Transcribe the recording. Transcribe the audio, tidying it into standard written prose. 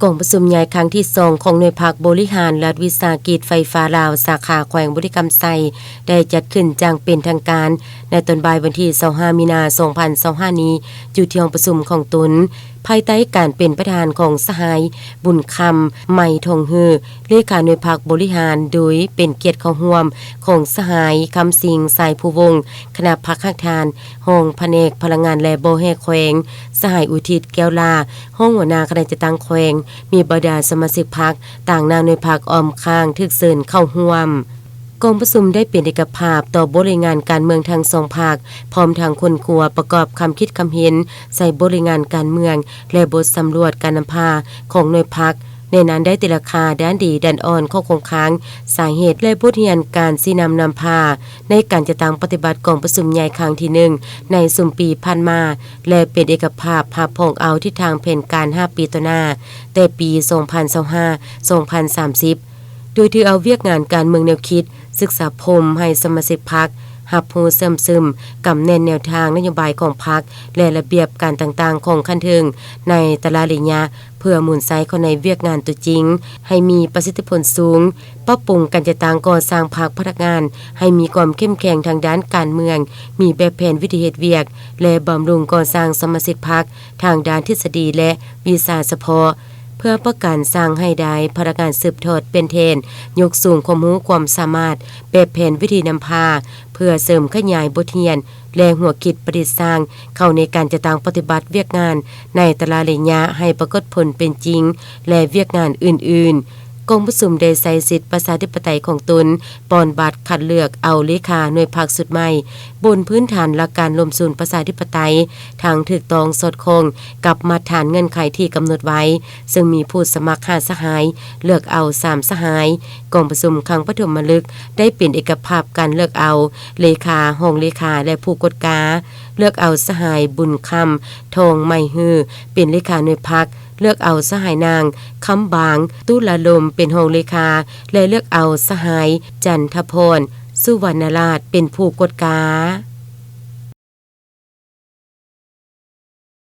กองประชุมใหญ่ครั้งที่2ของหน่วยภาคบริหารรัฐวิสาหกิจไฟฟ้าลาวสาขาแขวงบุรีรัมย์ไซได้จัดขึ้นอย่างเป็นทางการในตอนบ่ายวันที่25มีนาคม2025นี้อยู่ที่ห้องประชุมของตนภายใต้การเป็นประธานของสหายบุญคำไหมทองฮือเลขาหน่วยภาคบริหารโดยเป็นเกียรติเข้าร่วมของสหายคำสิงสายภูวงศ์คณะพักข้างทานห้องแผนกพลังงานและโบแฮแขวงสหายอุทิศแก้วลาห้องหัวหน้าคณะจัดตั้งแขวงมีบรรดาสมาชิกพรรคต่างนางหน่วยภาคอ้อมข้างทึกเชิญเข้าร่วมกองประชุมได้เป็นเอกภาพต่อบริงานการเมืองทางสองภาคพร้อมทางคนครัวประกอบคำคิดคำเห็นใส่บริงานการเมืองและบทสำรวจการนำพาของหน่วยพรรคในนั้นได้ติราคาด้านดีด้านอ่อนข้อคงค้างสาเหตุและบทเรียนการสีนำพาในการจะตั้งปฏิบัติกองประชุมใหญ่ครั้งที่1ในสุมปีผ่านมาและเป็นเอกภาพภาพพองเอาที่ทางแผนการ5ปีต่อหน้าแต่ปี2025-2030โดยที่เอาเวียกงานการเมืองแนวคิดศึกษาพรมให้สมาชิกพรรคหับหูเสริมซึมกำแน่นแนวทางนโยบายของพรรคและระเบียบการต่างๆของขั้นถึงในแต่ละระยะเพื่อหมุนไซเข้าในเวียกงานตัวจริงให้มีประสิทธิผลสูงปรับปรุงการจัดตั้งก่อสร้างพรรคพนักงานให้มีความเข้มแข็งทางด้านการเมืองมีแบบแผนวิธีเหตุเวียกและบำรุงก่อสร้างสมาชิกพรรคทางด้านทฤษฎีและวิชาเฉพาะเพื่อประกันสร้างให้ได้พนักงานสืบทอดเป็นเทนยกสูงความรู้ความสามารถแบบแผนวิธีนำพาเพื่อเสริมขยายบทเรียนและหัวคิดประดิษฐ์สร้างเข้าในการจัดตั้งปฏิบัติเวียกงานในแต่ละระยะให้ปรากฏผลเป็นจริงและเวียกงานอื่นๆกองประชุมได้ใส่สิทธิประชาธิปไตยของตนปอนบัตรคัดเลือกเอาเลขาหน่วยภาคสุดใหม่บนพื้นฐานหลักการรวมศูนย์ประชาธิปไตยทางถูกต้องสอดคล้องกับมาตรฐานเงื่อนไขที่กำหนดไว้ซึ่งมีผู้สมัคร5สหายเลือกเอา3สหายกองประชุมครั้งปฐมฤกษ์ได้เป็นเอกภาพการเลือกเอาเลขาห้องเลขาและผู้กฎกาเลือกเอาสหายบุญคำทองไมฮือเป็นเลขาหน่วยพรรคเลือกเอาสหายนางคำบางตุลาลมเป็นห้องเลขาและเลือกเอาสหายจันทพรสุวรรณราชเป็นผู้กฎกา